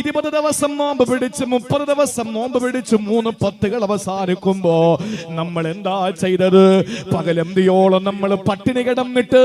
20 ദിവസം നോമ്പ് പിടിച്ച് 30 ദിവസം നോമ്പ് പിടിച്ച് 3 പത്തുകൾ അവസാനിക്കുമ്പോ നമ്മൾ എന്താ ചെയ്തത്? പകലന്തിയോളം നമ്മൾ പട്ടിണി കിടന്നിട്ട്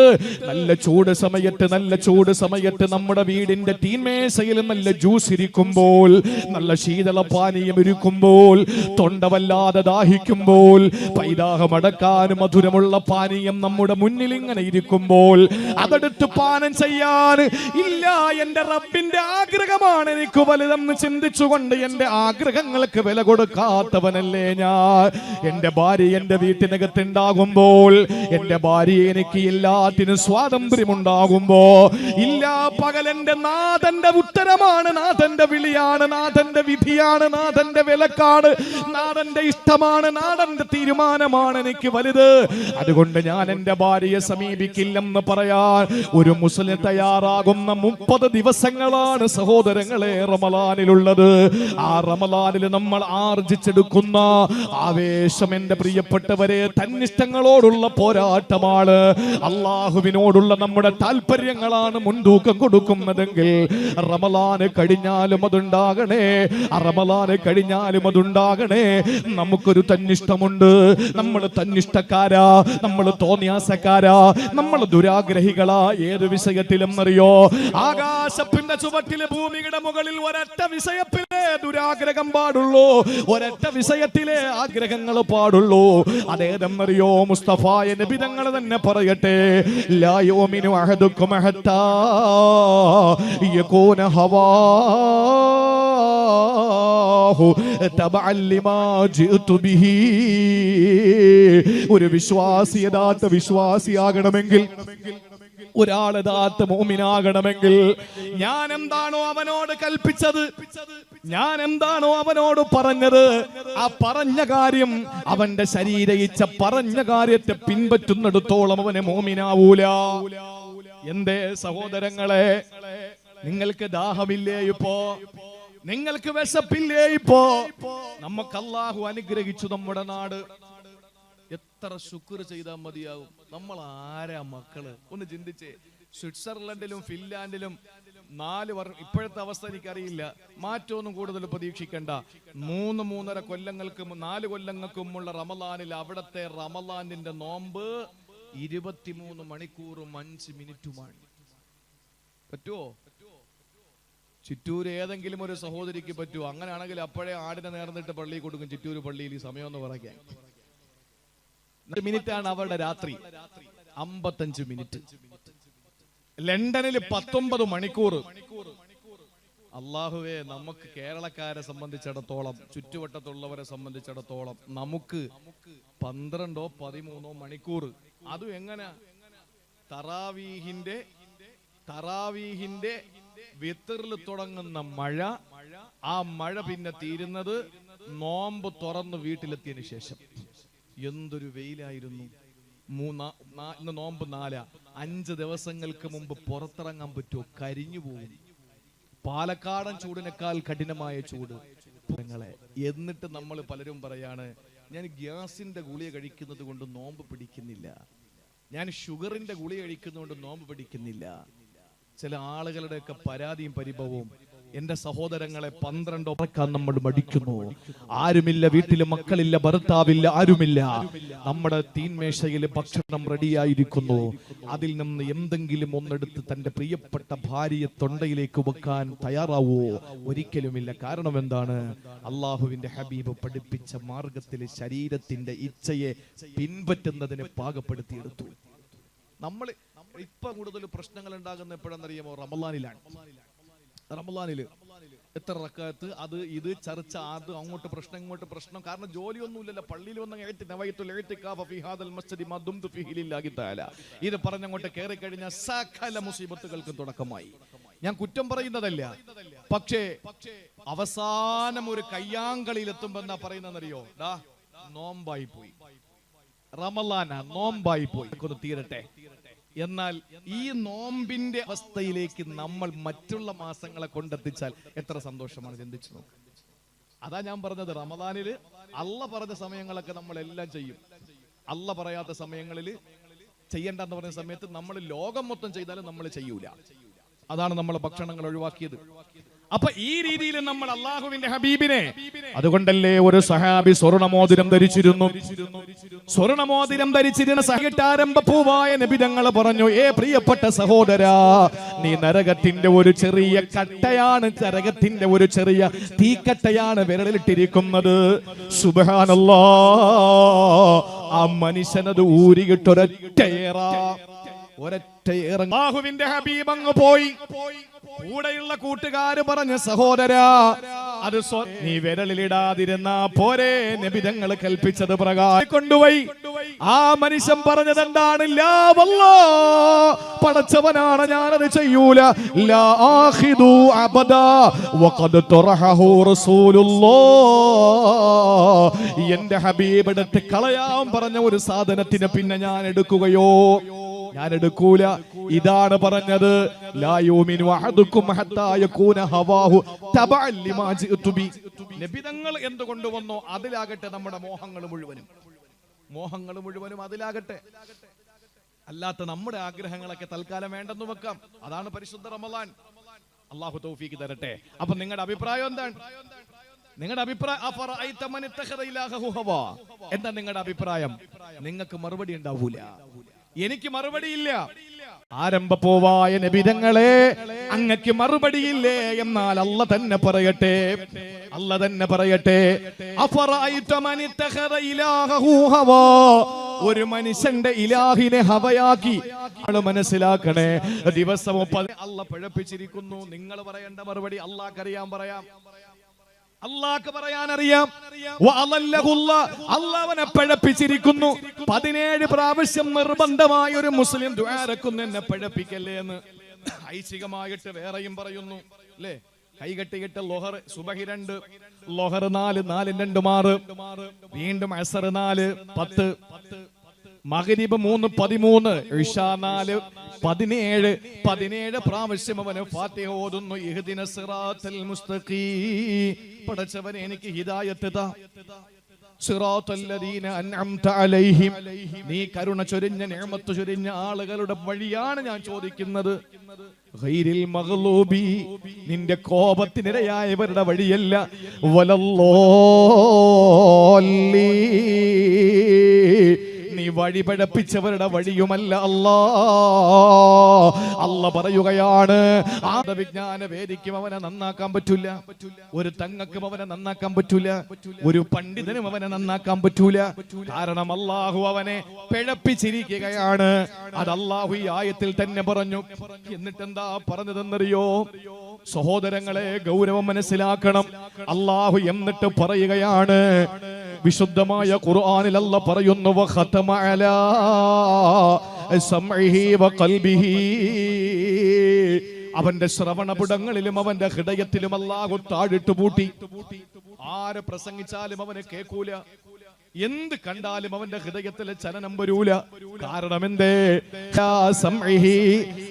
നല്ല ചൂട് സമയത്ത് നമ്മുടെ വീടിന്റെ തീന്മേശയിൽ നല്ല ജ്യൂസ് ഇരിക്കുമ്പോൾ, നല്ല ശീതളപാനീയം ഇരിക്കുമ്പോൾ, തൊണ്ട വല്ലാതെ ദാഹിക്കുമ്പോൾ, പൈതാഹമടക്കാൻ മധുരമുള്ള പാനീയം നമ്മുടെ മുന്നിൽ ഇങ്ങനെ ഇരിക്കുമ്പോൾ അതെടുത്ത് പാനം ചെയ്യാൻ ഇല്ല, എന്റെ റബ്ബിന്റെ ആഗ്രഹമാണ് എനിക്ക് വലുതെന്ന് ചിന്തിച്ചുകൊണ്ട് എന്റെ ആഗ്രഹങ്ങൾക്ക് വില കൊടുക്കാത്തവനല്ലേ ഞാൻ. എന്റെ ഭാര്യ എന്റെ വീട്ടിനകത്തുണ്ടാകുമ്പോൾ, എന്റെ ഭാര്യ എനിക്ക് എല്ലാത്തിനും സ്വാതന്ത്ര്യമുണ്ടാകുമ്പോ ഇല്ല, പകലെന്റെ നാഥന്റെ ഉത്തരമാണ്, നാഥന്റെ വിളിയാണ്, നാഥന്റെ വിധിയാണ്, നാഥന്റെ വിലക്കാണ്, നാഥന്റെ ഇഷ്ടമാണ്, നാഥന്റെ തീരുമാനമാണ് എനിക്ക് വലുത്. അതുകൊണ്ട് ഞാൻ എന്റെ ഭാര്യയെ സമീപിക്കില്ലെന്ന് പറയാൻ ഒരു മുസ്ലിം തയ്യാറാകുന്ന 30 ദിവസങ്ങളാണ് സഹോദരങ്ങളെ റമളാനിലുള്ളത്. ആ റമളാനിൽ നമ്മൾ ആർജിച്ചെടുക്കുന്ന ആവേശം എന്റെ പ്രിയപ്പെട്ടവരെ തന്നിഷ്ടങ്ങളോടുള്ള പോരാട്ടമാണ്, അള്ളാഹുവിനോടുള്ള നമ്മുടെ താല്പര്യങ്ങളാണ് മുൻതൂക്കം കൊടുക്കുന്നതെങ്കിൽ റമളാന് കഴിഞ്ഞാലും അതുണ്ടാകണേ, റമളാന് കഴിഞ്ഞാലും അതുണ്ടാകണേ. നമുക്കൊരു തന്നിഷ്ടമുണ്ട്, നമ്മൾ തന്നിഷ്ടക്കാരാ, നമ്മൾ തോന്നിയാസക്കാരാ, നമ്മൾ ദുരാഗ്രഹികളാ. ഏത് വിഷയത്തിലും അറിയോ? ആകാശത്തിന്റെ ചുവട്ടിലെ ഭൂമിയുടെ മുകളിൽ ഒരൊറ്റ വിഷയത്തിലെ ദുരാഗ്രഹം പാടുള്ളൂ, ഒരൊറ്റ വിഷയത്തിലെ ആഗ്രഹങ്ങൾ പാടുള്ളൂ. അതേതെന്നറിയോ? മുസ്തഫായ നബി തങ്ങൾ തന്നെ പറയട്ടെ, ലാ യുമിനു അഹദുക്കും ഹത്താ യകൂന ഹവാഹു തബഅൻ ലിമാ ജിഅതു ബിഹി. ഒരു വിശ്വാസി യഥാർത്ഥ വിശ്വാസിയാകണമെങ്കിൽ, ഒരാൾ യഥാർത്ഥ മുഅ്മിനാകണമെങ്കിൽ ഞാൻ എന്താണോ അവനോട് കൽപ്പിച്ചത്, ഞാൻ എന്താണോ അവനോട് പറഞ്ഞത്, ആ പറഞ്ഞ കാര്യം അവന്റെ ശരീരയിച്ച പറഞ്ഞ കാര്യത്തെ പിൻപറ്റുന്നിടത്തോളം അവന് മുഅ്മിനാവൂല. എന്തേ സഹോദരങ്ങളെ, നിങ്ങൾക്ക് ദാഹമില്ലേ ഇപ്പോ? നിങ്ങൾക്ക് വിശപ്പില്ലേ ഇപ്പോ? നമുക്ക് അല്ലാഹു അനുഗ്രഹിച്ചു നമ്മുടെ നാട്. എത്ര ശുക്ർ ചെയ്താൽ മതിയാവും? നമ്മൾ ആരാ മക്കള്? ഒന്ന് ചിന്തിച്ചേ. സ്വിറ്റ്സർലൻഡിലും ഫിൻലാൻഡിലും 4 വർഷം, ഇപ്പോഴത്തെ അവസ്ഥ എനിക്കറിയില്ല, മാറ്റമൊന്നും കൂടുതൽ പ്രതീക്ഷിക്കണ്ട. 3-3.5 കൊല്ലങ്ങൾക്ക് 4 കൊല്ലങ്ങൾക്ക് മുമ്പുള്ള റമളാനിൽ അവിടത്തെ റമളാനിന്റെ നോമ്പ് 23 മണിക്കൂറും 5 മിനിറ്റുമാണ്. പറ്റുമോ? ചിറ്റൂര് ഏതെങ്കിലും ഒരു സഹോദരിക്ക് പറ്റുമോ? അങ്ങനെയാണെങ്കിൽ അപ്പോഴേ ആടിനെ നേർന്നിട്ട് പള്ളിയിൽ കൊടുക്കും. ചിറ്റൂര് പള്ളിയിൽ ഈ സമയം എന്ന് പറയാൻ മിനിറ്റാണ് അവരുടെ രാത്രി, 55 മിനിറ്റ്. ലണ്ടനിൽ 19 മണിക്കൂർ. അള്ളാഹുവേ, നമുക്ക് കേരളക്കാരെ സംബന്ധിച്ചിടത്തോളം, ചുറ്റുവട്ടത്തുള്ളവരെ സംബന്ധിച്ചിടത്തോളം നമുക്ക് 12-13 മണിക്കൂർ. അതും എങ്ങനെ? തറാവീഹിന്റെ വിത്തറിൽ തുടങ്ങുന്ന മഴ, ആ മഴ പിന്നെ തീരുന്നത് നോമ്പ് തുറന്ന് വീട്ടിലെത്തിയതിനു ശേഷം. എന്തൊരു വെയിലായിരുന്നു! ഇന്ന് നോമ്പ് 4, 5 ദിവസങ്ങൾക്ക് മുമ്പ് പുറത്തിറങ്ങാൻ പറ്റുമോ? കരിഞ്ഞു പോകും. പാലക്കാടൻ ചൂടിനേക്കാൾ കഠിനമായ ചൂട്. എന്നിട്ട് നമ്മൾ പലരും പറയാണ്, ഞാൻ ഗ്യാസിന്റെ ഗുളിക കഴിക്കുന്നത് കൊണ്ട് നോമ്പ് പിടിക്കുന്നില്ല, ഞാൻ ഷുഗറിന്റെ ഗുളിക കഴിക്കുന്നതുകൊണ്ട് നോമ്പ് പിടിക്കുന്നില്ല. ചില ആളുകളുടെയൊക്കെ പരാതിയും പരിഭവവും. എന്റെ സഹോദരങ്ങളെ, 12 ഉറക്കാൻ നമ്മൾ മടിക്കുന്നു. ആരുമില്ല വീട്ടിൽ, മക്കളില്ല, ഭർത്താവില്ല, ആരുമില്ല. നമ്മുടെ തീന്മേശയിൽ ഭക്ഷണം റെഡിയായിരിക്കുന്നു. അതിൽ നിന്ന് എന്തെങ്കിലും ഒന്നെടുത്ത് തന്റെ പ്രിയപ്പെട്ട ഭാര്യയെ തൊണ്ടയിലേക്ക് വെക്കാൻ തയ്യാറാവോ? ഒരിക്കലുമില്ല. കാരണം എന്താണ്? അള്ളാഹുവിന്റെ ഹബീബ് പഠിപ്പിച്ച മാർഗത്തിൽ ശരീരത്തിന്റെ ഇച്ഛയെ പിൻപറ്റുന്നതിനെ പാകപ്പെടുത്തിയെടുത്തു. നമ്മൾ ഇപ്പൊ കൂടുതൽ പ്രശ്നങ്ങൾ ഉണ്ടാകുന്ന എപ്പോഴെന്നറിയാമോ? റമളാനിലാണ്. റമളാനില് എത്ര റക്അത്ത്, അത് ഇത് ചർച്ച, അത് അങ്ങോട്ട് പ്രശ്നം ഇങ്ങോട്ട് പ്രശ്നം. കാരണം ജോലിയൊന്നുമില്ലല്ലോ. പള്ളിയിൽ വന്ന ഇത് പറഞ്ഞങ്ങോട്ട് കയറി കഴിഞ്ഞാൽ സകല മുസീബത്തുകൾക്കും തുടക്കമായി. ഞാൻ കുറ്റം പറയുന്നതല്ല, പക്ഷേ അവസാനം ഒരു കയ്യാങ്കളിയിൽ എത്തുമ്പോ എന്താ പറയുന്നറിയോ? നോമ്പായി പോയി, റമളാന നോമ്പായി പോയി, ഒന്ന് തീരട്ടെ. എന്നാൽ ഈ നോമ്പിന്റെ അവസ്ഥയിലേക്ക് നമ്മൾ മറ്റുള്ള മാസങ്ങളെ കൊണ്ടെത്തിച്ചാൽ എത്ര സന്തോഷമാണ്, ചിന്തിച്ചു നോക്ക്. അതാ ഞാൻ പറഞ്ഞത്, റമദാനില് അള്ള പറഞ്ഞ സമയങ്ങളൊക്കെ നമ്മൾ എല്ലാം ചെയ്യും. അള്ള പറയാത്ത സമയങ്ങളിൽ ചെയ്യണ്ടെന്ന് പറഞ്ഞ സമയത്ത് നമ്മൾ ലോകം മൊത്തം ചെയ്താലും നമ്മൾ ചെയ്യൂല. അതാണ് നമ്മൾ ഭക്ഷണങ്ങൾ ഒഴിവാക്കിയത്. അപ്പൊ ഈ രീതിയിൽ നമ്മൾ അള്ളാഹുവിന്റെ ഹബീബിനെ, അതുകൊണ്ടല്ലേ ഒരു സഹാബി സ്വർണമോതിരം ധരിച്ചിരുന്നു. സ്വർണമോതിരം ധരിച്ചിരുന്ന സഹിട്ടാരംഭ പൂവായ നബി തങ്ങൾ പറഞ്ഞു, ഏ പ്രിയപ്പെട്ട സഹോദരാ, നീ നരകത്തിന്റെ ഒരു ചെറിയ കട്ടയാണ്, നരകത്തിന്റെ ഒരു ചെറിയ തീക്കട്ടയാണ് വിരലിട്ടിരിക്കുന്നത്. സുബ്ഹാനല്ലാഹ്, ആ മനുഷ്യനത് ഊരികിട്ടൊരൊറ്റയേറാ, ഒരൊറ്റയേറ. അല്ലാഹുവിന്റെ ഹബീബ് അങ്ങ് പോയി. കൂടെയുള്ള കൂട്ടുകാര് പറഞ്ഞ, സഹോദരാ, അത് നീ വിരലിലിടാതിരുന്നാ പോരെ, നബി തങ്ങൾ കൽപ്പിച്ചത് പ്രകാരം കൊണ്ടുപോയി. ആ മനുഷ്യൻ പറഞ്ഞത് എന്താണ്? ലാ വല്ലാഹ്, പടച്ചവനാണ്, ഞാനത് ചെയ്യൂല. ലാ ആഖിദു അബദാ വഖദ് തറഹു റസൂലുള്ളാഹ്, എന്റെ ഹബീബ് എടുത്ത് കളയാൻ പറഞ്ഞ ഒരു സാധനത്തിന് പിന്നെ ഞാൻ എടുക്കുകയോ? ഞാൻ എടുക്കൂല. ഇതാണ് പറഞ്ഞത്, ലാ യുമിനു അഹദുക്കും ഹത്താ യകൂന ഹവാഹു തബഅൻ ലിമാ ജിഅതു ബി. നബി തങ്ങൾ എന്ത് കൊണ്ടുവന്നോ അതിലാകട്ടെ നമ്മുടെ മോഹങ്ങൾ മുഴുവനും അതിലാകട്ടെ. അല്ലാത്ത നമ്മുടെ ആഗ്രഹങ്ങളൊക്കെ തൽക്കാലം വേണ്ടെന്ന് വെക്കാം. അതാണ് പരിശുദ്ധ റമളാൻ. അല്ലാഹു തൗഫീഖ് തരട്ടെ. അപ്പൊ നിങ്ങളുടെ അഭിപ്രായം എന്താണ്? നിങ്ങളുടെ അഭിപ്രായം എന്താ? നിങ്ങളുടെ അഭിപ്രായം? നിങ്ങൾക്ക് മറുപടി ഉണ്ടാവൂല, എനിക്ക് മറുപടിയില്ല. ആരംഭപ്പോവായ നബിതങ്ങളെ, അങ്ങക്ക് മറുപടിയില്ലേ? എന്നാൽ അല്ല തന്നെ പറയട്ടെ, അല്ല തന്നെ പറയട്ടെ. ഒരു മനുഷ്യന്റെ ഇലാഹിനെ ഹവയാക്കി ആള് മനസ്സിലാക്കണേ. ദിവസവും അല്ല പഴപ്പിച്ചിരിക്കുന്നു. നിങ്ങൾ പറയേണ്ട മറുപടി അല്ലാഹ്ക്കറിയാൻ പറയാം, അള്ളാഹ്ക്ക് പറയാനറിയാം. അള്ളാഹുവിനെ പഴപ്പിച്ചിരിക്കുന്നു. 17 പ്രാവശ്യം നിർബന്ധമായ ഒരു മുസ്ലിം ദുആരക്കുന്നു, എന്നെ പഴപ്പിക്കല്ലേ എന്ന്. ഐച്ഛികമായിട്ട് വേറെയും പറയുന്നു അല്ലേ? കൈകെട്ടിയിട്ട് ലോഹർ സുബഹി 2, ലോഹർ 4, 4 2 6, വീണ്ടും അസർ 4 10, മഗ്രിബ് 3 13, ഇശാ 4 17, 17 പ്രാവശ്യം അവന് ഫാത്തിഹ ഓതുന്നു. ഇഹ്ദിന സിറാത്തൽ മുസ്തഖീം, പടച്ചവനെ എനിക്ക് ഹിദായത്ത് താ. സിറാത്തൽ ലദീന അൻഅംത അലൈഹിം, നീ കരുണ ചൊരിഞ്ഞ നിഅമത്ത് ചൊരിഞ്ഞ ആളുകളുടെ വഴിയാണ് ഞാൻ ചോദിക്കുന്നത്. ഗൈരിൽ മഗ്ലൂബി, നിന്റെ കോപത്തിനിരയായവരുടെ വഴിയല്ല. വലല്ലാലി, നീ വഴി പഴപ്പിച്ചവരുടെ വഴിയുമല്ല. അല്ല പറയുകയാണ്, ആദവിജ്ഞാന വേദിക്കും അവനെ നന്നാക്കാൻ പറ്റൂല, ഒരു തങ്ങൾക്കും അവനെ നന്നാക്കാൻ പറ്റൂല, ഒരു പണ്ഡിതനും അവനെ നന്നാക്കാൻ പറ്റൂല. കാരണം അല്ലാഹു അവനെ പിഴപ്പിച്ചിരിക്കുകയാണ്. അത് അല്ലാഹു ഈ ആയത്തിൽ തന്നെ പറഞ്ഞു. എന്നിട്ട് എന്താ പറഞ്ഞതെന്നറിയോ സഹോദരങ്ങളെ? ഗൗരവം മനസ്സിലാക്കണം. അല്ലാഹു എന്നിട്ട് പറയുകയാണ്, വിശുദ്ധമായ ഖുർആനിൽ അല്ലാഹു പറയുന്നു, വഖതമ അലാ സമഇഹി വഖൽബിഹി, അവന്റെ ശ്രവണപുടങ്ങളിലും അവന്റെ ഹൃദയത്തിലും അല്ലാഹു താഴിട്ട് പൂട്ടി. ആര് പ്രസംഗിച്ചാലും അവനെ കേൾക്കൂല, എന്ത് കണ്ടാലും അവന്റെ ഹൃദയത്തിലെ ചലനം വരൂല. കാരണം എന്തേ?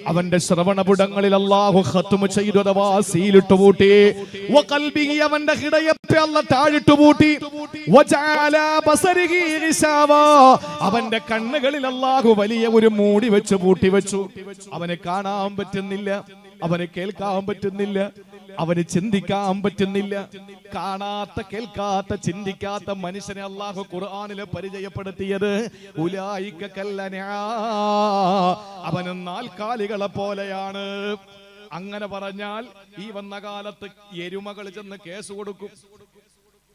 അവന്റെ ശ്രവണപുടങ്ങളിൽ അല്ലാഹു ഖത്മ ചെയ്തു, അഥവാ സീലിട്ട് പൂട്ടി. വഖൽബിഹി, അവന്റെ ഹൃദയത്തെ അല്ലാഹു താഴിട്ട് പൂട്ടി. വജഅല ബസരിഹി ഗിശാവാ, അവന്റെ കണ്ണുകളിൽ അല്ലാഹു വലിയ ഒരു മൂടി വെച്ച് പൂട്ടി വെച്ചു. അവനെ കാണാൻ പറ്റുന്നില്ല, അവനെ കേൾക്കാൻ പറ്റുന്നില്ല, അവന് ചിന്തിക്കാൻ പറ്റുന്നില്ല. കാണാത്ത, കേൾക്കാത്ത, ചിന്തിക്കാത്ത മനുഷ്യനെ അല്ലാഹു ഖുർആനിൽ പരിചയപ്പെടുത്തിയത് ഉലൈക കല്ലനആം, അവന് നാൽക്കാലികളെ പോലെയാണ്. അങ്ങനെ പറഞ്ഞാൽ ഈ വന്ന കാലത്ത് എരുമകൾ ചെന്ന് കേസ് കൊടുക്കും.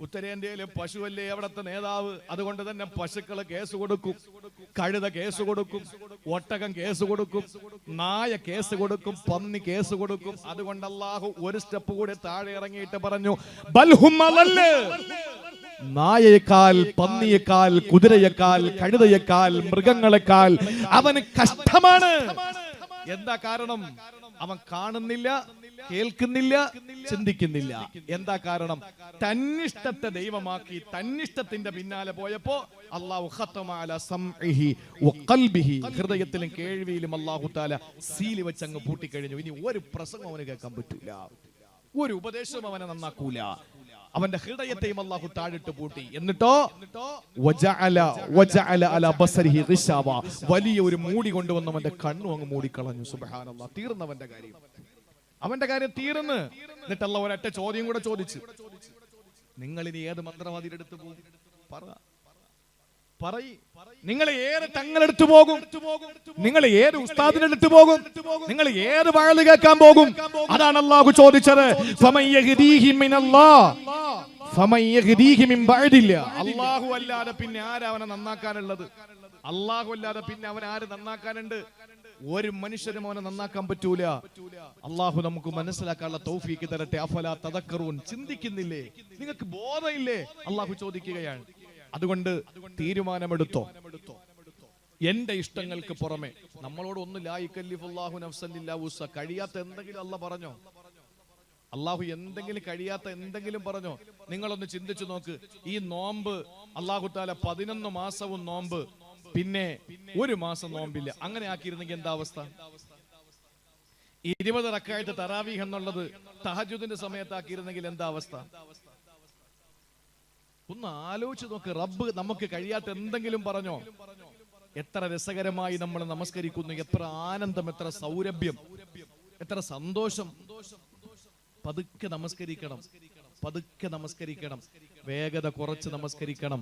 ഉത്തരേന്ത്യയിലെ പശുവല്ലേ അവിടുത്തെ നേതാവ്, അതുകൊണ്ട് തന്നെ പശുക്കള് കേസ് കൊടുക്കും, കഴുത കേസ് കൊടുക്കും, ഒട്ടകം കേസ് കൊടുക്കും, നായ കേസ് കൊടുക്കും, പന്നി കേസ് കൊടുക്കും. അതുകൊണ്ട് അല്ലാഹു ഒരു സ്റ്റെപ്പ് കൂടി താഴെ ഇറങ്ങിയിട്ട് പറഞ്ഞു, ബൽഹും അളല്ല്, നായയേക്കാൾ, പന്നിയേക്കാൾ, കുതിരയേക്കാൾ, കഴുതയേക്കാൾ, മൃഗങ്ങളെക്കാൾ അവന് കഷ്ടമാണ്. എന്താ കാരണം? അവൻ കാണുന്നില്ല, കേൾക്കുന്നില്ല, ചിന്തിക്കുന്നില്ല. എന്താ കാരണം? തന്നിഷ്ടത്തെ ദൈവമാക്കി തന്നിഷ്ടത്തിന്റെ പിന്നാലെ പോയപ്പോ അല്ലാഹു ഖതമ അലാ സമഇഹി വഖൽബിഹി, ഹൃദയത്തിലും കേൾവിയിലും അല്ലാഹു തആല സീൽ വെച്ച് അങ്ങ് പൂട്ടിക്കഴിഞ്ഞു. ഇനി ഒരു പ്രസംഗം അവന് കേൾക്കാൻ പറ്റൂല, ഒരു ഉപദേശവും അവനെ നന്നാക്കൂല. അവന്റെ ഹൃദയത്തെയും അല്ലാഹു താഴിട്ട് പൂട്ടി. എന്നിട്ടോ വജഅല അലാ ബസരിഹി ഗിശാവാ, വലിയ ഒരു മൂടി കൊണ്ടുവന്ന് അവന്റെ കണ്ണും അങ്ങ് മൂടിക്കളഞ്ഞു. സുബ്ഹാനല്ലാഹ്, തീർന്നവന്റെ കാര്യം, അവന്റെ കാര്യം തീർന്ന്. എന്നിട്ടല്ല ഒരൊറ്റ ചോദ്യം കൂടെ ചോദിച്ചു, നിങ്ങൾ ഇനി ഏത് മന്ത്രവാദിയുടെ അടുത്ത് പോകും? നിങ്ങൾ ഏത് തങ്ങളെടുത്തു പോകും? നിങ്ങൾ ഏത് ഉസ്താദിന്റെ അടുത്ത് പോകും? നിങ്ങൾ ഏത് വഅദ് കേൾക്കാൻ പോകും? അതാണ് അല്ലാഹു ചോദിച്ചത്. അല്ലാഹു അല്ലാതെ പിന്നെ ആരാ അവനെ നന്നാക്കാനുള്ളത്? അല്ലാഹു അല്ലാതെ പിന്നെ അവൻ ആര് നന്നാക്കാനുണ്ട്? ഒരു മനുഷ്യരും അവനെ നന്നാക്കാൻ പറ്റൂല. അല്ലാഹു നമുക്ക് മനസ്സിലാക്കാനുള്ള തൗഫീഖ് തരട്ടെ. അഫലാ തദക്കറൂൻ, ചിന്തിക്കുന്നില്ലേ? നിങ്ങൾക്ക് ബോധമില്ലേ? അല്ലാഹു ചോദിക്കുകയാണ്. അതുകൊണ്ട് തീരുമാനമെടുത്തോ. എന്റെ ഇഷ്ടങ്ങൾക്ക് പുറമെ നമ്മളോട് ഒന്ന് ലാ യുകല്ലിഫുല്ലാഹു നഫ്സൻ ഇല്ലാ വുസ്അ, കഴിയാത്ത എന്തെങ്കിലും അല്ലാഹു പറഞ്ഞോ? അല്ലാഹു എന്തെങ്കിലും കഴിയാത്ത എന്തെങ്കിലും പറഞ്ഞോ? നിങ്ങളൊന്ന് ചിന്തിച്ചു നോക്ക്. ഈ നോമ്പ് അല്ലാഹു തആല 11 മാസവും നോമ്പ്, പിന്നെ ഒരു മാസം നോമ്പില്ല, അങ്ങനെ ആക്കിയിരുന്നെങ്കിൽ എന്താ അവസ്ഥ? 20 റക്അത്ത് തറാവീഹ് എന്നുള്ളത് തഹജ്ജുദിന്റെ സമയത്താക്കിയിരുന്നെങ്കിൽ എന്താ അവസ്ഥ? ഒന്ന് ആലോചിച്ച് നോക്ക്. റബ്ബ് നമുക്ക് കഴിയാത്ത എന്തെങ്കിലും പറഞ്ഞോ? എത്ര രസകരമായി നമ്മൾ നമസ്കരിക്കുന്നു, എത്ര ആനന്ദം, എത്ര സൗരഭ്യം, എത്ര സന്തോഷം. പതുക്കെ നമസ്കരിക്കണം, പതുക്കെ നമസ്കരിക്കണം, വേഗത കുറച്ച് നമസ്കരിക്കണം.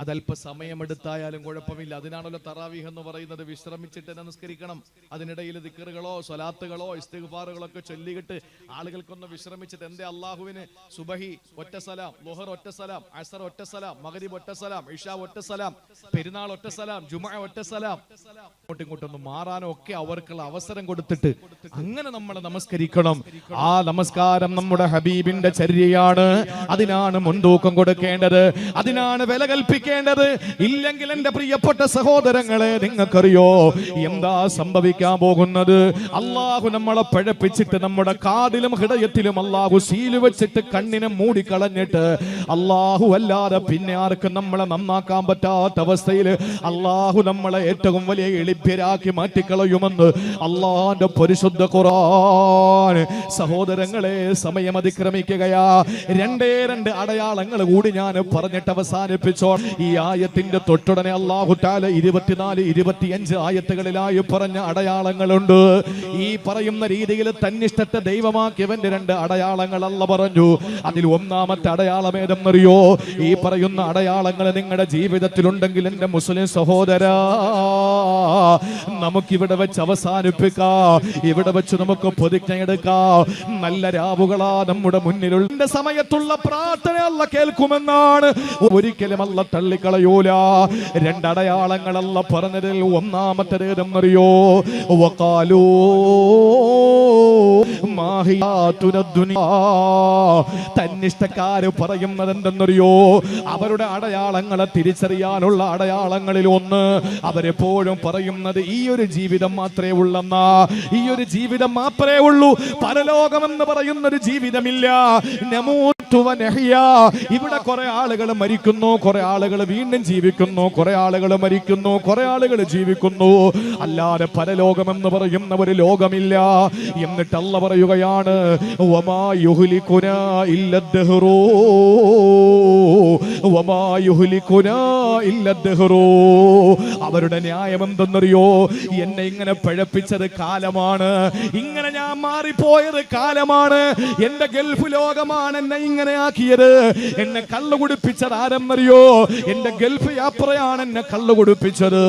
അതല്പ സമയമെടുത്തായാലും കുഴപ്പമില്ല. അതിനാണല്ലോ തറാവീഹ് എന്ന് പറയുന്നത്. വിശ്രമിച്ചിട്ട് നമസ്കരിക്കണം. അതിനിടയിൽ ദിക്റുകളോ സ്വലാത്തുകളോ ഇസ്തിഗ്ഫാറുകളോ ഒക്കെ ചൊല്ലിയിട്ട് ആളുകൾക്കൊന്ന് വിശ്രമിച്ചിട്ട്. എന്റെ അള്ളാഹുവിന് സുബഹി ഒറ്റ സലാം, ളുഹർ ഒറ്റ സലാം, അസ്ർ ഒറ്റ സലാം, മഗ്രിബ് ഒറ്റ സലാം, ഇശാ ഒറ്റ സലാം, പെരുന്നാൾ ഒറ്റ സലാം, ജുമുഅ ഒറ്റ സലാം. അങ്ങോട്ടും ഇങ്ങോട്ടൊന്ന് മാറാനോ ഒക്കെ അവർക്കുള്ള അവസരം കൊടുത്തിട്ട് അങ്ങനെ നമ്മൾ നമസ്കരിക്കണം. ആ നമസ്കാരം നമ്മുടെ ഹബീബിന്റെ ചര്യയാണ്. അതിനാണ് മുൻതൂക്കം കൊടുക്കേണ്ടത്, അതിനാണ് വില കൽപ്പിക്കേണ്ടത്. ഇല്ലെങ്കിൽ എന്റെ പ്രിയപ്പെട്ട സഹോദരങ്ങളെ, നിങ്ങൾക്കറിയോ എന്താ സംഭവിക്കാൻ പോകുന്നത്? അള്ളാഹു നമ്മളെ പഴപ്പിച്ചിട്ട് നമ്മുടെ കാതിലും ഹൃദയത്തിലും അള്ളാഹു സീല് വെച്ചിട്ട് കണ്ണിനെ മൂടിക്കളഞ്ഞിട്ട് അള്ളാഹു അല്ലാതെ പിന്നെ ആർക്കും നമ്മളെ നന്നാക്കാൻ പറ്റാത്ത അവസ്ഥയിൽ അള്ളാഹു നമ്മളെ ഏറ്റവും വലിയ എളിഭ്യരാക്കി മാറ്റിക്കളയുമെന്ന് അള്ളാന്റെ പരിശുദ്ധ ഖുർആൻ. സഹോദരങ്ങളെ, സമയം അതിക്രമിക്കുകയാ. രണ്ട് അടയാളങ്ങൾ കൂടി ഞാൻ പറഞ്ഞിട്ട് അവസാനിപ്പിച്ചോ. ഈ ആയത്തിന്റെ തൊട്ടുടനെ അല്ലാഹു തആല 24, 25 ആയത്തുകളിലായി പറഞ്ഞ അടയാളങ്ങളുണ്ട്. ഈ പറയുന്ന രീതിയിൽ തന്നിഷ്ടത്തെ ദൈവമാക്കിയവന്റെ 2 അടയാളങ്ങൾ അല്ലാഹു പറഞ്ഞു. അതിൽ ഒന്നാമത്തെ അടയാളം ഏതെന്നറിയോ? ഈ പറയുന്ന അടയാളങ്ങൾ നിങ്ങളുടെ ജീവിതത്തിലുണ്ടെങ്കിൽ എന്റെ മുസ്ലിം സഹോദരാ, നമുക്കിവിടെ വെച്ച് അവസാനിപ്പിക്കാം. ഇവിടെ വെച്ച് നമുക്ക് പ്രതിജ്ഞ എടുക്കാം. നല്ല രാവുകളാ നമ്മുടെ മുന്നിലുള്ള സമയത്തുള്ള പ്രാർത്ഥന അല്ല കേൾക്കുമെന്നാണ്. ഒരിക്കലും അല്ല തള്ളിക്കളയൂല. 2 അടയാളങ്ങൾ അല്ല പറഞ്ഞതിൽ ഒന്നാമത്തേത് ഏതെന്നറിയോ? വഖാലൂ മാഹിയാതുന ദുനിയാ. തന്നിഷ്ടക്കാര് പറയുന്നത് എന്തെന്നറിയോ? അവരുടെ അടയാളങ്ങളെ തിരിച്ചറിയാനുള്ള അടയാളങ്ങളിൽ ഒന്ന്, അവരെപ്പോഴും പറയുന്നത് ഈ ഒരു ജീവിതം മാത്രമേ ഉള്ളെന്നാ. ഈ ഒരു ജീവിതം മാത്രമേ ഉള്ളൂ, പരലോകമെന്ന് പറയുന്നൊരു ജീവിതമില്ല. ഇവിടെ കുറെ ആളുകൾ മരിക്കുന്നു, കുറെ ആളുകൾ വീണ്ടും ജീവിക്കുന്നു, കുറെ ആളുകൾ മരിക്കുന്നു, കുറെ ആളുകൾ ജീവിക്കുന്നു, അല്ലാതെ പരലോകം എന്ന് പറയുന്ന ഒരു ലോകമില്ല. എന്നിട്ട് അല്ലാഹു പറയുകയാണ്, വമാ യുഹ്ലികുനാ ഇല്ലദ്ദഹ്റു, വമാ യുഹ്ലികുനാ ഇല്ലദ്ദഹ്റു. അവരുടെ ന്യായം എന്തെന്നറിയോ? എന്നെ ഇങ്ങനെ പഴപ്പിച്ചത് കാലമാണ്, ഇങ്ങനെ ഞാൻ മാറിപ്പോയത് കാലമാണ്, എന്റെ ഗൾഫ് ലോകമാണ് എന്നെ ഇങ്ങനെ ആക്കിയത്. എന്നെ കള്ളു കുടിപ്പിച്ചത് ആരെന്നറിയോ? എന്റെ ഗൾഫ് യാത്രയാണ് എന്നെ കള്ളു കുടിപ്പിച്ചത്.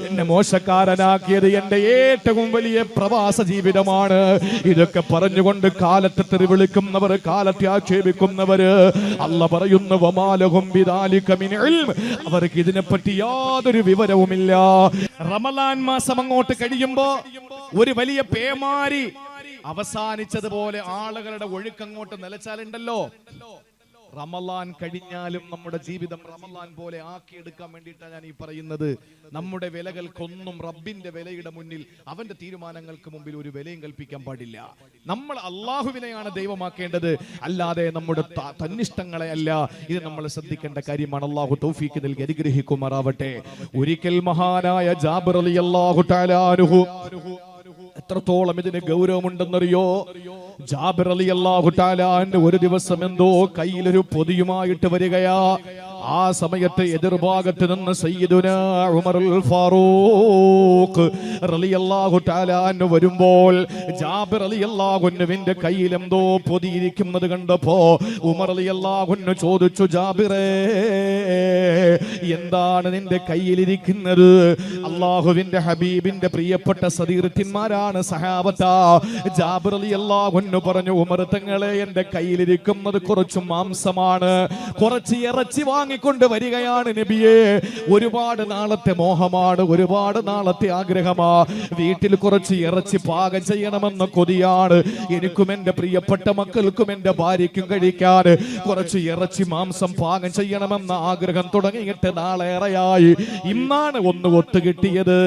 എന്നെ മോശക്കാരനാക്കിയത് എന്റെ ഏറ്റവും വലിയ പ്രവാസ ജീവിതമാണ്. ഇതൊക്കെ പറഞ്ഞുകൊണ്ട് കാലത്തെ തെറി വിളിക്കുന്നവർ, കാലത്തെ ആക്ഷേപിക്കുന്നവര്, അല്ലാഹു പറയുന്നു വമാലഹും ബിദാലിക മിൻ ഇൽം, അവർക്ക് ഇതിനെപ്പറ്റി യാതൊരു വിവരവുമില്ല. റമളാൻ മാസം അങ്ങോട്ട് കഴിയുമ്പോ ഒരു വലിയ പേമാരി അവസാനിച്ചതുപോലെ ആളുകളുടെ ഒഴുക്കങ്ങോട്ട് നിലച്ചാലുണ്ടല്ലോ, റമളാൻ കഴിഞ്ഞാലും നമ്മുടെ ജീവിതം റമളാൻ പോലെ ആക്കിയെടുക്കാൻ വേണ്ടിയിട്ടാണ് ഞാൻ ഈ പറയുന്നത്. നമ്മുടെ വിലകൾക്കൊന്നും റബ്ബിന്റെ വിലയുടെ മുന്നിൽ, അവന്റെ തീരുമാനങ്ങൾക്ക് മുമ്പിൽ ഒരു വിലയും കൽപ്പിക്കാൻ പാടില്ല. നമ്മൾ അള്ളാഹുവിനെയാണ് ദൈവമാക്കേണ്ടത്, അല്ലാതെ നമ്മുടെ തന്നിഷ്ടങ്ങളെ അല്ല. ഇത് നമ്മൾ ശ്രദ്ധിക്കേണ്ട കാര്യമാണ്. അള്ളാഹു തൗഫീഖ് നൽകി അനുഗ്രഹിക്കുമാറാവട്ടെ. ഒരിക്കൽ മഹാനായ ജാബിർ റളിയല്ലാഹു തആല അൻഹു, എത്രത്തോളം ഇതിന് ഗൗരവമുണ്ടെന്നറിയോ? ജാബിർ റളിയല്ലാഹു തആല ഒരു ദിവസം എന്തോ കയ്യിലൊരു പൊതിയുമായിട്ട് വരികയാ. ആ സമയത്ത് എതിർഭാഗത്ത് നിന്ന് സയ്യിദുനാ ഉമറുൽ ഫാറൂഖ് റളിയല്ലാഹു തആല അൻഹു വരുമ്പോൾ ജാബിർ റളിയല്ലാഹു അൻഹുവിന്റെ കയ്യിൽ എന്തോ പൊതിയിരിക്കുന്നത് കണ്ടപ്പോ ഉമർ റളിയല്ലാഹു അൻഹു ചോദിച്ചു, ജാബിറേ, എന്താണ് നിന്റെ കയ്യിലിരിക്കുന്നത്? അള്ളാഹുവിന്റെ ഹബീബിന്റെ പ്രിയപ്പെട്ട സദീർത്തിന്മാരാണ് സഹാബത്താ. ജാബിർ റളിയല്ലാഹു അൻഹു പറഞ്ഞു, ഉമർ തങ്ങളെ, എന്റെ കയ്യിലിരിക്കുന്നത് കുറച്ച് മാംസമാണ്, കുറച്ച് ഇറച്ചി വാങ്ങിക്കൊണ്ട് വരികയാണ് നബിയേ. ഒരുപാട് നാളത്തെ മോഹമാണ്, ഒരുപാട് നാളത്തെ ആഗ്രഹമാ. വീട്ടിൽ കുറച്ച് ഇറച്ചി പാകം ചെയ്യണമെന്ന കൊതിയാണ്. എനിക്കും എന്റെ പ്രിയപ്പെട്ട മക്കൾക്കും എന്റെ ഭാര്യയ്ക്കും കഴിക്കാൻ കുറച്ച് ഇറച്ചി മാംസം പാകം ചെയ്യണമെന്ന ആഗ്രഹം തുടങ്ങിയിട്ട് നാളേറെയായി. ഇന്നാണ് ഒന്ന് ഒത്തുകിട്ടിയത്.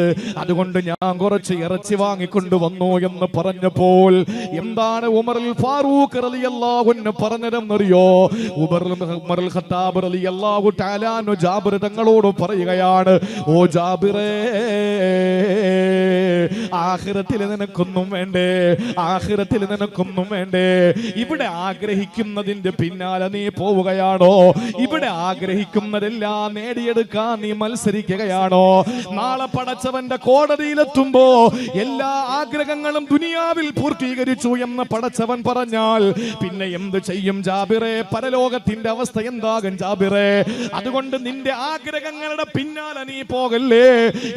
അതുകൊണ്ട് ഞാൻ കുറച്ച് ഇറച്ചി വാങ്ങിക്കൊണ്ട് വന്നു എന്ന് പറഞ്ഞപ്പോൾ എന്താണ് ഉമറുൽ ഫാറൂഖ് റളിയല്ലാഹു അൻഹു പറഞ്ഞതെന്നറിയോ? ഉമറുൽ ഖത്താബ് റളിയല്ലാഹു തആല അൻഹു ജാബിർ തങ്ങളോട് പറയുകയാണ്, ഓ ജാബിറേ, ആഖിറത്തിൽ നിനക്കൊന്നും വേണ്ടേ? ആഖിറത്തിൽ നിനക്കൊന്നും വേണ്ടേ? ഇവിടെ ആഗ്രഹിക്കുന്നതിന്റെ പിന്നാലെ നീ പോവുകയാണോ? ഇവിടെ ആഗ്രഹിക്കുന്നതെല്ലാം നേടിയെടുക്കാൻ നീ മത്സരിക്കുകയാണോ? നാളെ പടച്ചവന്റെ കോടതിയിലെത്തുമ്പോ എല്ലാ ആഗ്രഹങ്ങളും ദുനിയാവിൽ പൂർത്തീകരിച്ചു എന്ന് പടച്ചവൻ പറഞ്ഞാൽ പിന്നെ എന്ത് ചെയ്യും ജാബിറേ? പരലോകത്തിന്റെ അവസ്ഥ എന്താകും ജാബിറേ? അതുകൊണ്ട് നിന്റെ ആഗ്രഹങ്ങളുടെ പിന്നാലെ നീ പോകല്ലേ.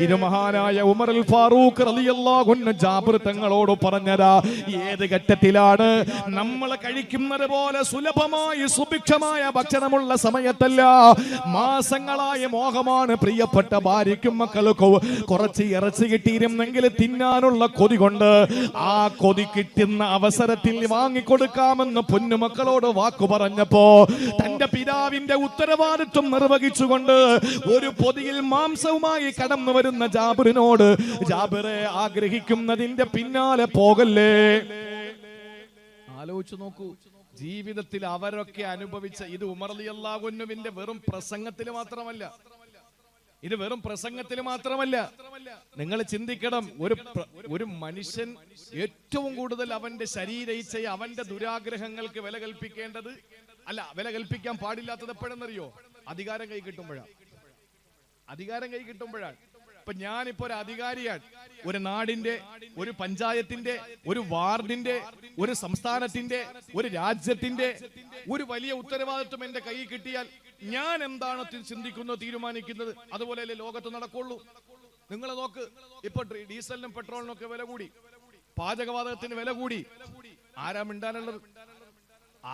ഇത് മഹാനായ ഉമറുൽ ഫാറൂഖ് റളിയല്ലാഹു അൻഹു ജാബിർ തങ്ങളോട് പറഞ്ഞതാ. ഏത് ഘട്ടത്തിലാണ്? നമ്മൾ കഴിക്കുന്നത് പോലെ സുലഭമായി സുഭിക്ഷമായ ഭക്ഷണമുള്ള സമയത്തല്ല. മാസങ്ങളായ മോഹമാണ്. പ്രിയപ്പെട്ട ഭാര്യയ്ക്കും മക്കൾക്കും കുറച്ച് ഇറച്ചി കിട്ടിയിരുന്നെങ്കിൽ തിന്നാനുള്ള കൊതി കൊണ്ട് ആ കൊതി കിട്ടുന്ന അവസരത്തിൽ വാങ്ങിക്കൊടുക്കാമെന്ന് പൊന്നുമക്കളോട് വാക്കു പറഞ്ഞപ്പോ തന്റെ പിതാവിന്റെ ഉത്തരവാദിത്വം നിർവഹിച്ചുകൊണ്ട് ഒരു പൊതിയിൽ മാംസവുമായി കടന്നു വരുന്ന ജാബിറിനോട്, ജാബിറെ, ആഗ്രഹിക്കുന്നതിന്റെ പിന്നാലെ പോകല്ലേ. ആലോചിച്ചു നോക്കൂ, ജീവിതത്തിൽ അവരൊക്കെ അനുഭവിച്ച ഇത് ഉമർ റളിയല്ലാഹു അൻഹുവിന്റെ വെറും പ്രസംഗത്തിൽ മാത്രമല്ല. ഇത് വെറും പ്രസംഗത്തിൽ മാത്രമല്ല. നിങ്ങൾ ചിന്തിക്കണം, ഒരു മനുഷ്യൻ ഏറ്റവും കൂടുതൽ അവന്റെ ശരീര ഇച്ഛയെ, അവന്റെ ദുരാഗ്രഹങ്ങൾക്ക് വില കൽപ്പിക്കേണ്ടത് അല്ല, വില കൽപ്പിക്കാൻ പാടില്ലാത്തത് എപ്പോഴെന്നറിയോ? അധികാരം കൈ കിട്ടുമ്പോഴാണ്. അധികാരം കൈ കിട്ടുമ്പോഴാണ്. ഇപ്പൊ ഞാനിപ്പോ ഒരു അധികാരിയാണ്. ഒരു നാടിന്റെ, ഒരു പഞ്ചായത്തിന്റെ, ഒരു വാർഡിന്റെ, ഒരു സംസ്ഥാനത്തിന്റെ, ഒരു രാജ്യത്തിന്റെ ഒരു വലിയ ഉത്തരവാദിത്വം എന്റെ കൈ കിട്ടിയാൽ ഞാൻ എന്താണ് ചിന്തിക്കുന്നത്, തീരുമാനിക്കുന്നത്, അതുപോലെയല്ലേ ലോകത്ത് നടക്കുള്ളൂ. നിങ്ങൾ നോക്ക്, ഇപ്പൊ ഡീസലിനും പെട്രോളിനും ഒക്കെ വില കൂടി, പാചകവാതകത്തിന് വില കൂടി. ആരാ മിണ്ടാനുള്ളത്?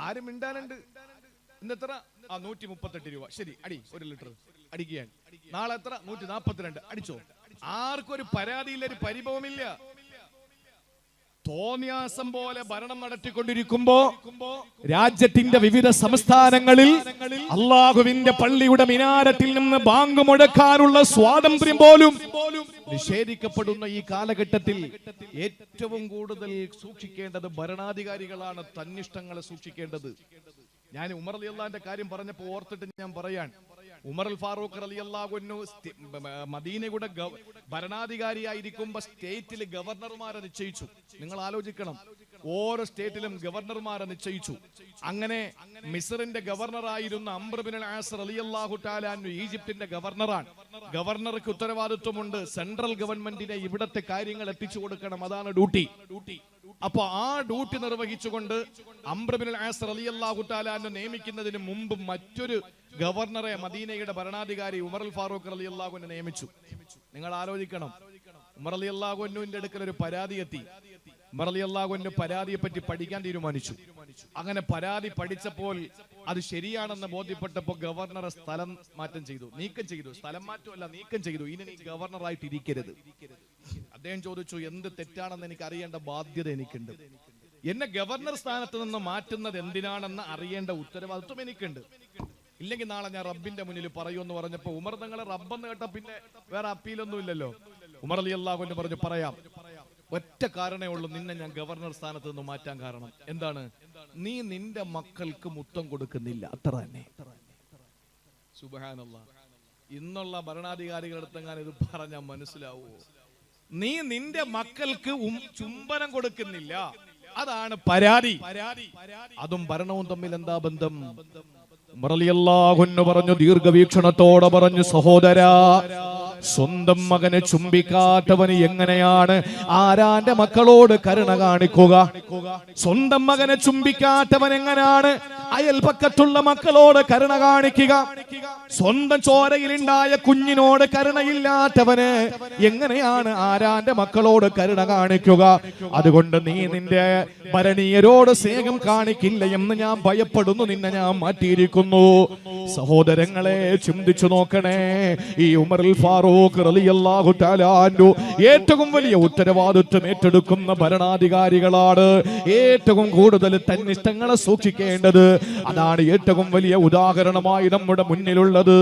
ആരും മിണ്ടാനുണ്ട്? ഇന്നെത്ര? 138 രൂപ. ശരി, അടി, 1 ലിറ്റർ അടിക്കുകയാണ്. നാളെ എത്ര? 142. അടിച്ചോ. ആർക്കും ഒരു പരാതിയില്ല, ഒരു പരിഭവമില്ല. തോന്നിയാസം പോലെ ഭരണം നടത്തിക്കൊണ്ടിരിക്കുമ്പോ രാജ്യത്തിന്റെ വിവിധ സംസ്ഥാനങ്ങളിൽ അള്ളാഹുവിന്റെ പള്ളിയുടെ മിനാരത്തിൽ നിന്ന് ബാങ്ക് മുഴക്കാനുള്ള സ്വാതന്ത്ര്യം പോലും നിഷേധിക്കപ്പെടുന്ന ഈ കാലഘട്ടത്തിൽ ഏറ്റവും കൂടുതൽ സൂക്ഷിക്കേണ്ടത് ഭരണാധികാരികളാണ്. തന്നിഷ്ടങ്ങളെ സൂക്ഷിക്കേണ്ടത്. ഞാൻ ഉമർ റളിയല്ലാഹുവിന്റെ കാര്യം പറഞ്ഞപ്പോൾ ഓർത്തിട്ട് ഞാൻ പറയാൻ, ഉമറുൽ ഫാറൂഖ് റളിയല്ലാഹു അൻഹു മദീനയുടെ ഭരണാധികാരിയായിരിക്കുമ്പോ സ്റ്റേറ്റിൽ ഗവർണർമാരെ നിശ്ചയിച്ചു. നിങ്ങൾ ആലോചിക്കണം, ഓരോ സ്റ്റേറ്റിലും ഗവർണർമാരെ നിശ്ചയിച്ചു. അങ്ങനെ മിസ്റിന്റെ ഗവർണറായിരുന്ന അംർ ഇബ്നുൽ ആസ് റളിയല്ലാഹു തആല അൻഹു ഈജിപ്തിന്റെ ഗവർണറാണ്. ഗവർണർക്ക് ഉത്തരവാദിത്വമുണ്ട്. സെൻട്രൽ ഗവൺമെന്റിനെ ഇവിടത്തെ കാര്യങ്ങൾ എത്തിച്ചു കൊടുക്കണം, അതാണ് ഡ്യൂട്ടി. അപ്പൊ ആ ഡ്യൂട്ടി നിർവഹിച്ചുകൊണ്ട് അംർ ഇബ്നുൽ ആസ് റളിയല്ലാഹു തആല അൻഹു നിയമിക്കുന്നതിന് മുമ്പ് മറ്റൊരു ഗവർണറെ മദീനയുടെ ഭരണാധികാരി ഉമറുൽ ഫാറൂഖ് റളിയല്ലാഹു അൻഹു നിയമിച്ചു. നിങ്ങൾ ആലോചിക്കണം, ഉമർ റളിയല്ലാഹു അൻഹുവിന്റെ അടുക്കൽ ഒരു പരാതി എത്തി. ഉമർ റളിയല്ലാഹു അൻഹു പരാതിയെ പറ്റി പഠിക്കാൻ തീരുമാനിച്ചു. അങ്ങനെ പരാതി പഠിച്ചപ്പോൾ അത് ശരിയാണെന്ന് ബോധ്യപ്പെട്ടപ്പോൾ ഗവർണറെ സ്ഥലം മാറ്റം ചെയ്തു, നീക്കം ചെയ്തു. സ്ഥലം മാറ്റമല്ല, നീക്കം ചെയ്തു. ഇനി നീ ഗവർണറായിട്ട് ഇരിക്കരുത്. അദ്ദേഹം ചോദിച്ചു, എന്ത് തെറ്റാണെന്ന് എനിക്ക് അറിയേണ്ട ബാധ്യത എനിക്കുണ്ട്. എന്നെ ഗവർണർ സ്ഥാനത്ത് നിന്ന് മാറ്റുന്നത് എന്തിനാണെന്ന് അറിയേണ്ട ഉത്തരവാദിത്വം എനിക്കുണ്ട്. ഇല്ലെങ്കിൽ നാളെ ഞാൻ റബ്ബിന്റെ മുന്നിൽ പറയുമെന്ന് പറഞ്ഞപ്പോ ഉമർ തങ്ങളെ റബ്ബെന്ന് കേട്ട പിന്നെ വേറെ അപ്പീലൊന്നും ഇല്ലല്ലോ. ഉമർ റളിയല്ലാഹു അൻഹു പറഞ്ഞു, പറയാം, ഒറ്റ കാരണമേ ഉള്ളൂ നിന്നെ ഞാൻ ഗവർണർ സ്ഥാനത്ത് നിന്ന് മാറ്റാൻ കാരണം. എന്താണ്? നീ നിന്റെ മക്കൾക്ക് മുത്തം കൊടുക്കുന്നില്ല, അത്ര തന്നെ. സുബ്ഹാനല്ലാഹ്. ഇന്നുള്ള ഭരണാധികാരികളെടുത്തെങ്ങാൻ ഇത് പറഞ്ഞാൽ മനസ്സിലാവുമോ? നീ നിന്റെ മക്കൾക്ക് ചുംബനം കൊടുക്കുന്നില്ല, അതാണ് പരാതി. അതും ഭരണവും തമ്മിൽ എന്താ ബന്ധം? ഉമർ റളിയല്ലാഹു അൻഹു പറഞ്ഞു, ദീർഘവീക്ഷണത്തോടെ പറഞ്ഞു, സഹോദരാ, സ്വന്തം മകനെ ചുംബിക്കാത്തവന് എങ്ങനെയാണ് ആരാന്റെ മക്കളോട് കരുണ കാണിക്കുക? സ്വന്തം മകനെ ചുംബിക്കാത്തവൻ എങ്ങനെയാണ് അയൽപക്കത്തുള്ള മക്കളോട് കരുണ കാണിക്കുക? സ്വന്തം ചോരയിലുണ്ടായ കുഞ്ഞിനോട് കരുണയില്ലാത്തവന് എങ്ങനെയാണ് ആരാന്റെ മക്കളോട് കരുണ കാണിക്കുക? അതുകൊണ്ട് നീ നിന്റെ ഭരണീയരോട് സ്നേഹം കാണിക്കില്ല എന്ന് ഞാൻ ഭയപ്പെടുന്നു, നിന്നെ ഞാൻ മാറ്റിയിരിക്കുന്നു. സഹോദരങ്ങളെ, ചിന്തിച്ചു നോക്കണേ. ഈ ഉമറുൽ ഫാറൂഖ് റളിയല്ലാഹു തആല അൻഹു ഏറ്റവും വലിയ ഉത്തരവാദിത്വം ഏറ്റെടുക്കുന്ന ഭരണാധികാരികളാണ്. ഏറ്റവും കൂടുതൽ തന്നിഷ്ടങ്ങളെ സൂക്ഷിക്കേണ്ടത് അതാണ് ഏറ്റവും വലിയ ഉദാഹരണമായി നമ്മുടെ മുന്നിലുള്ളത്.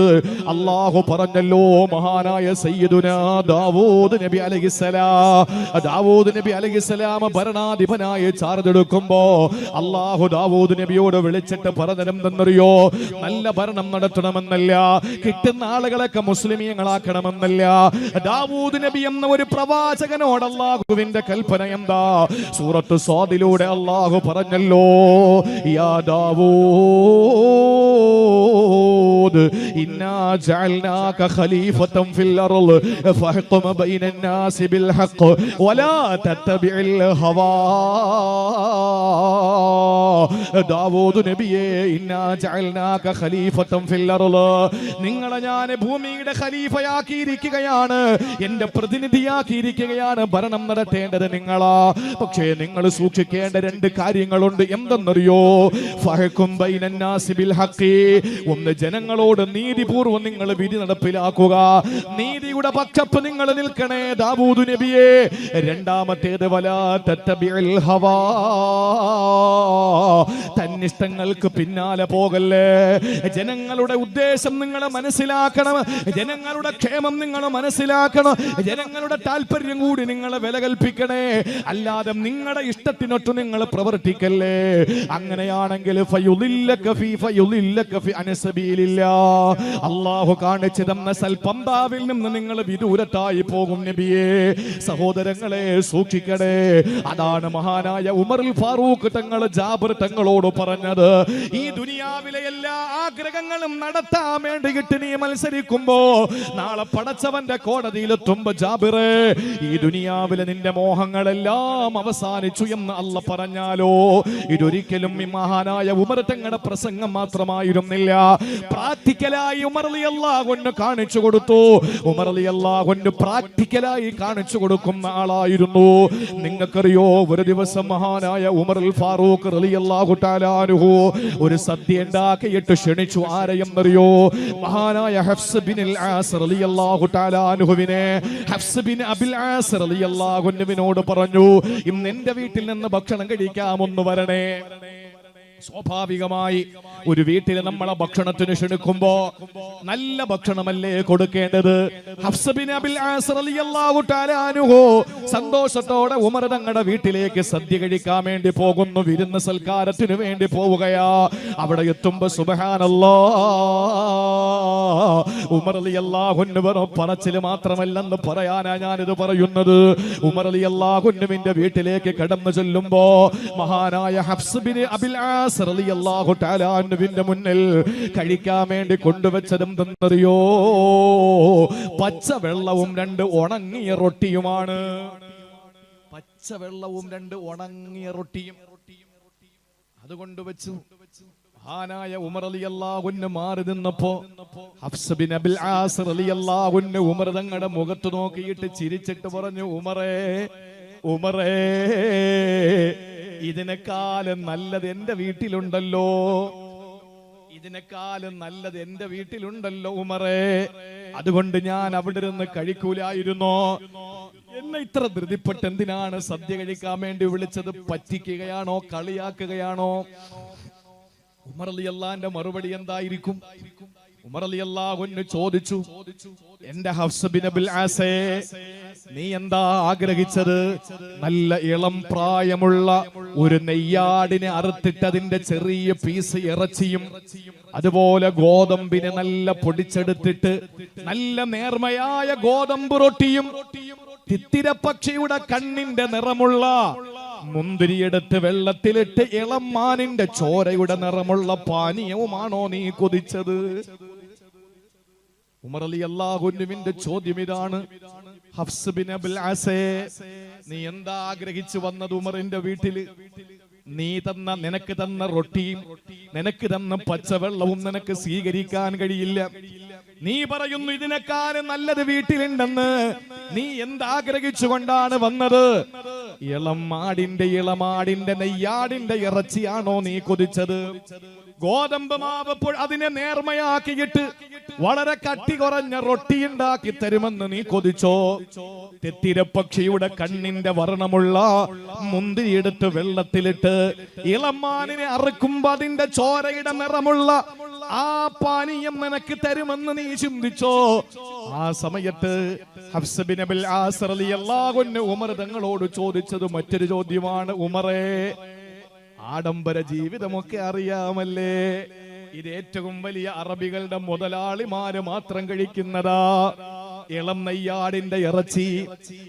അല്ലാഹു പറഞ്ഞല്ലോ, മഹാനായ സയ്യിദുനാ ദാവൂദ് നബി അലൈഹിസ്സലാം, ദാവൂദ് നബി അലൈഹിസ്സലാം ഭരണാധിപനായി ചാർജ് എടുക്കുമ്പോ അല്ലാഹു ദാവൂദ് നബിയോട് വിളിച്ചിട്ട് പറഞ്ഞതെന്നറിയോ? നല്ല ഭരണം നടത്തണമെന്നല്ല, കിട്ടുന്ന ആളുകളൊക്കെ മുസ്ലിമീങ്ങളാക്കണമെന്നല്ല. ദാവൂദ് നബി എന്ന ഒരു പ്രവാചകനോട് അല്ലാഹുവിന്റെ കൽപ്പന എന്താ? സൂറത്ത് സ്വാദിലൂടെ അല്ലാഹു പറഞ്ഞല്ലോ, യാ ദാവൂദ് ഇന്നാ ജഅൽനാക ഖലീഫതൻ ഫിൽ അർള് ഫഹ്കും ബൈനൻ നാസി ബിൽ ഹഖ് വലാ തത്തബിഇൽ ഹവാ. ദാവൂദ് നബിയെ, ഇന്നാ ജഅൽനാക ഖലീഫതൻ ഫിൽ അർള്, നിങ്ങളെ ഞാൻ ഭൂമിയുടെ ഖലീഫയാക്കിയിരിക്കുകയാണ്, എന്റെ പ്രതിനിധിയാക്കിയിരിക്കുകയാണ്. ഭരണം നടത്തേണ്ടത് നിങ്ങളാ. പക്ഷേ നിങ്ങൾ സൂക്ഷിക്കേണ്ട രണ്ട് കാര്യങ്ങളുണ്ട്. എന്തെന്നറിയോ? ഫഹ്കും ബൈനൻ നാസി ബിൽ ഹഖ്, ഒന്ന് ജനങ്ങളോട് നീതിപൂർവ്വം നിങ്ങൾ വിധി നടപ്പിലാക്കുക, നീതിയുടെ പക്ഷത്ത് നിങ്ങൾ നിൽക്കണേ ദാവൂദ് നബിയെ. രണ്ടാമത്തേത് വലാ തത്തബിഇൽ ഹവാ, തന്നിഷ്ടങ്ങൾക്ക് പിന്നാലെ പോകല്ലേ. ജനങ്ങളുടെ ഉദ്ദേശം നിങ്ങൾ മനസ്സിലാക്കണം, ജനങ്ങളുടെ ക്ഷേമം നിങ്ങൾ മനസ്സിലാക്കണം, ജനങ്ങളുടെ താല്പര്യം കൂടി നിങ്ങൾ വില കൽപ്പിക്കണേ. അല്ലാതെ നിങ്ങളുടെ ഇഷ്ടത്തിനൊട്ട് നിങ്ങൾ പ്രവർത്തിക്കല്ലേ. അങ്ങനെയാണെങ്കിൽ അല്ലാഹു കാണിച്ചു തന്ന സൽപന്താവിൽ നിന്ന് നിങ്ങൾ വിദൂരത്തായി പോകും നബിയെ. സഹോദരങ്ങളെ, സൂക്ഷിക്കണേ. അതാണ് മഹാനായ ഉമറുൽ ഫാറൂഖ് തങ്ങൾ ജാബിർ തങ്ങളോട് പറഞ്ഞത്. ഈ ദുനിയാവിലെ എല്ലാ ആഗ്രഹങ്ങളും നടത്താൻ വേണ്ടിയിട്ട് നീ മത്സരിക്കുമ്പോ നാളെ പടച്ചവന്റെ കോടതിയിലെത്തുമ്പോ ജാബിറേ, ഈ ദുനിയാവിലെ നിന്റെ മോഹങ്ങളെല്ലാം അവസാനിച്ചു എന്ന് അല്ല പറഞ്ഞാലോ? ഇതൊരിക്കലും ഈ മഹാനായ ഉമർ തങ്ങളുടെ പ്രസംഗം മാത്രമായിരുന്നില്ല, പ്രാക്ടിക്കലായി ഉമർ റളിയല്ലാഹു അൻഹു കാണിച്ചു കൊടുത്തു. ഉമർ റളിയല്ലാഹു അൻഹു പ്രാക്ടിക്കലായി കാണിച്ചു കൊടുക്കുന്ന ആളായിരുന്നു. നിങ്ങൾക്കറിയോ, ഒരു ദിവസം മഹാനായ ഉമറുൽ ഫാറൂഖ് റളിയല്ലാഹു തആല അൻഹു ഒരു സദ്യ ഉണ്ടാക്കിയിട്ട് ക്ഷണിച്ചു. ആരെയെന്നറിയോ? മഹാനായ ഹഫ്സ് ബിനുൽ ആസ് റളിയല്ലാഹു തആല അൻഹുവിനെ. ഹഫ്സ് ബിൻ അബിൽ ആസ് റളിയല്ലാഹു അൻഹുവിനോട് പറഞ്ഞു, ഇന്ന് എന്റെ വീട്ടിൽ നിന്ന് ഭക്ഷണം കഴിക്കാമൊന്ന് വരണേ. സ്വാഭാവികമായി ഒരു വീട്ടിൽ നമ്മളെ ഭക്ഷണത്തിന് ക്ഷണിക്കുമ്പോ നല്ല ഭക്ഷണമല്ലേ കൊടുക്കേണ്ടത്? ഹഫ്സ് ബിൻ അബിൽ ആസ് റളിയല്ലാഹു തആല അൻഹു സന്തോഷത്തോടെ ഉമർ തങ്ങളുടെ വീട്ടിലേക്ക് സദ്യ കഴിക്കാൻ വേണ്ടി പോകുന്നു, വിരുന്ന് സൽക്കാരത്തിന് വേണ്ടി പോവുകയാ. അവിടെ എത്തുമ്പോ സുബ്ഹാനല്ലാഹ്, ഉമർ റളിയല്ലാഹു അൻഹു പറച്ചില് മാത്രമല്ലെന്ന് പറയാനാ ഞാനിത് പറയുന്നത്. ഉമർ റളിയല്ലാഹു അൻഹുവിന്റെ വീട്ടിലേക്ക് കടന്നു ചെല്ലുമ്പോ മഹാനായ ഹഫ്സ് ബിൻ അബിൽ ആസ് റളിയല്ലാഹു തആല അൻഹുവിന്റെ മുന്നിൽ കഴിക്കാൻ വേണ്ടി കൊണ്ടുവച്ചതും എന്തെന്നറിയോ? പച്ചവെള്ളവും 2 ഉണങ്ങിയ റൊട്ടിയുമാണ്. പച്ചവെള്ളവും 2 ഉണങ്ങിയ റൊട്ടിയും അതുകൊണ്ട് വെച്ചു. മഹാനായ ഉമർ റളിയല്ലാഹു അൻഹു മാറി നിന്നപ്പോ ഹഫ്സ് ബിൻ അബിൽ ആസ് റളിയല്ലാഹു അൻഹു ഉമർ തങ്ങളുടെ മുഖത്ത് നോക്കിയിട്ട് ചിരിച്ചിട്ട് പറഞ്ഞു, ഉമറേ, ഉമറേ, ഇതിനേക്കാളും നല്ലത് എന്റെ വീട്ടിലുണ്ടല്ലോ, ഇതിനേക്കാളും നല്ലത് എന്റെ വീട്ടിലുണ്ടല്ലോ ഉമറേ. അതുകൊണ്ട് ഞാൻ അവിടെ ഇരുന്ന് കഴിക്കൂലായിരുന്നോ? എന്നെ ഇത്ര ധൃതിപ്പെട്ട് എന്തിനാണ് സദ്യ കഴിക്കാൻ വേണ്ടി വിളിച്ചത്? പറ്റിക്കുകയാണോ, കളിയാക്കുകയാണോ? ഉമർ റളിയല്ലാഹുവിന്റെ മറുപടി എന്തായിരിക്കും? ഉമർ റളിയല്ലാഹു അൻഹു ചോദിച്ചു, എന്റെ ഹഫ്സ് ബിൻ അബിൽ ആസേ, നീ എന്താ ആഗ്രഹിച്ചത്? നല്ല ഇളം പ്രായമുള്ള ഒരു നെയ്യാടിനെ അറുത്തിട്ട് അതിന്റെ ചെറിയ പീസ് ഇറച്ചിയും അതുപോലെ ഗോതമ്പിനെ നല്ല പൊടിച്ചെടുത്തിട്ട് നല്ല നേർമയായ ഗോതമ്പ് റൊട്ടിയും തിത്തിരപ്പക്ഷിയുടെ കണ്ണിന്റെ നിറമുള്ള മുന്തിരിയെടുത്ത് വെള്ളത്തിലിട്ട് ഇളമാനിന്റെ ചോരയുടെ നിറമുള്ള പാനീയവുമാണോ നീ കൊതിച്ചത്? ഉമർ റളിയല്ലാഹു അൻഹുവിന്റെ ചോദ്യം ഇതാണ്. ഹഫ്സ് ബിൻ അബുൽ ആസേ, നീ എന്താ ആഗ്രഹിച്ചു വന്നത് ഉമറിന്റെ വീട്ടില്? നീ നിനക്ക് തന്ന റൊട്ടിയും നിനക്ക് തന്ന പച്ചവെള്ളവും നിനക്ക് സ്വീകരിക്കാൻ കഴിയില്ല. നീ പറയുന്നു ഇതിനേക്കാളും നല്ലത് വീട്ടിലുണ്ടെന്ന്. നീ എന്താഗ്രഹിച്ചുകൊണ്ടാണ് വന്നത്? ഇളമാടിന്റെ നെയ്യാടിന്റെ ഇറച്ചിയാണോ നീ കൊതിച്ചത്? ഗോതമ്പ് മാവപ്പോൾ അതിനെ നേർമയാക്കിയിട്ട് വളരെ കട്ടി കുറഞ്ഞ റൊട്ടി ഉണ്ടാക്കി തരുമെന്ന് നീ കൊതിച്ചോ? തെത്തിരപ്പക്ഷിയുടെ കണ്ണിന്റെ വർണ്ണമുള്ള മുന്തിരിയെടുത്ത് വെള്ളത്തിലിട്ട് ഇളമാനിനെ അറുക്കുമ്പോ അതിന്റെ ചോരയുടെ നിറമുള്ള ആ പാനീയം നിനക്ക് തരുമെന്ന് നീ ചിന്തിച്ചോ? ആ സമയത്ത് ഹഫ്സ് ബിൻ അബുൽ ആസ് റളിയല്ലാഹു അൻഹു ഉമർ തങ്ങളോട് ചോദിച്ചത് മറ്റൊരു ചോദ്യമാണ്. ഉമറേ, ആഡംബര ജീവിതമൊക്കെ അറിയാമല്ലേ? ഇത് ഏറ്റവും വലിയ അറബികളുടെ മുതലാളിമാര് മാത്രം കഴിക്കുന്നതാ. ഇളം നെയ്യാടിന്റെ ഇറച്ചി,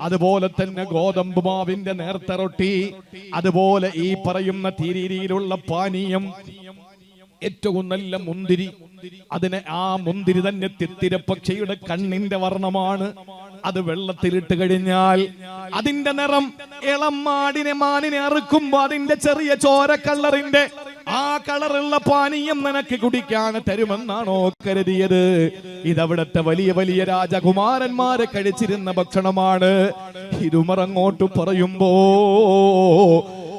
അതുപോലെ തന്നെ ഗോതമ്പ് മാവിന്റെ നേർത്ത റൊട്ടി, അതുപോലെ ഈ പറയുന്ന തീരീരിയിലുള്ള പാനീയം, ഏറ്റവും നല്ല മുന്തിരി. അതിനെ ആ മുന്തിരി തന്നെ തിത്തിരപ്പക്ഷിയുടെ കണ്ണിന്റെ വർണ്ണമാണ്. അത് വെള്ളത്തിലിട്ട് കഴിഞ്ഞാൽ അതിന്റെ നിറം ഇളം മാനിനെ അറുക്കുമ്പോ അതിന്റെ ചെറിയ ചോര കളറിന്റെ ആ കളറുള്ള പാനീയം നിനക്ക് കുടിക്കാൻ തരുമെന്നാണോ കരുതിയത്? ഇതവിടത്തെ വലിയ വലിയ രാജകുമാരന്മാരെ കഴിച്ചിരുന്ന ഭക്ഷണമാണ്. ഇതുമർ അങ്ങോട്ട് പറയുമ്പോ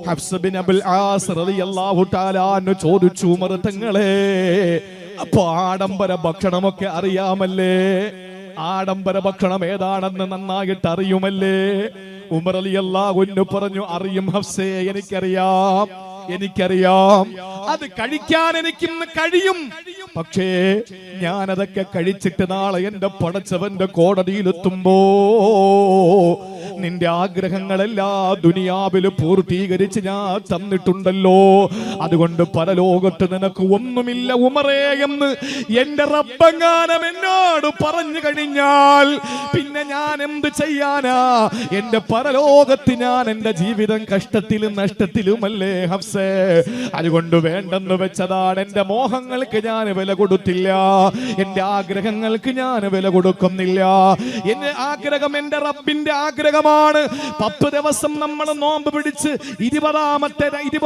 ഹഫ്സ് ബിൻ അബുൽ ആസ് റളിയല്ലാഹു തആല അൻഹു ചോദിച്ചു, ഉമർ തങ്ങളെ, അപ്പൊ ആഡംബര ഭക്ഷണമൊക്കെ അറിയാമല്ലേ? ആഡംബര ഭക്ഷണം ഏതാണെന്ന് നന്നായിട്ട് അറിയുമല്ലേ? ഉമർ റളിയല്ലാഹു അൻഹു പറഞ്ഞു, അറിയും ഹഫ്സേ, എനിക്കറിയാം. അത് കഴിക്കാൻ എനിക്കിന്ന് കഴിയും. പക്ഷേ ഞാനതൊക്കെ കഴിച്ചിട്ട് നാളെ എന്റെ പടച്ചവന്റെ കോടതിയിലെത്തുമ്പോ നിന്റെ ആഗ്രഹങ്ങളെല്ലാം ദുനിയാവിൽ പൂർത്തീകരിച്ച് ഞാൻ തന്നിട്ടുണ്ടല്ലോ. അതുകൊണ്ട് പരലോകത്ത് നിനക്ക് ഒന്നുമില്ല ഉമറേ എന്ന് എന്റെ റബ്ബെങ്ങാനും എന്നോട് പറഞ്ഞു കഴിഞ്ഞാൽ പിന്നെ ഞാൻ എന്ത് ചെയ്യാനാ? എന്റെ പരലോകത്ത് ഞാൻ എന്റെ ജീവിതം കഷ്ടത്തിലും നഷ്ടത്തിലുമല്ലേ ഹഫ്സേ. അതുകൊണ്ട് വേണ്ടെന്ന് വെച്ചതാണ്. എന്റെ മോഹങ്ങൾക്ക് ഞാൻ വില കൊടുത്തില്ല, എന്റെ ആഗ്രഹങ്ങൾക്ക് ഞാൻ വില കൊടുക്കുന്നില്ല. എന്റെ ആഗ്രഹം എന്റെ റബ്ബിന്റെ ആഗ്രഹമാണ്. 10 ദിവസം നമ്മൾ നോമ്പ് പിടിച്ച് 20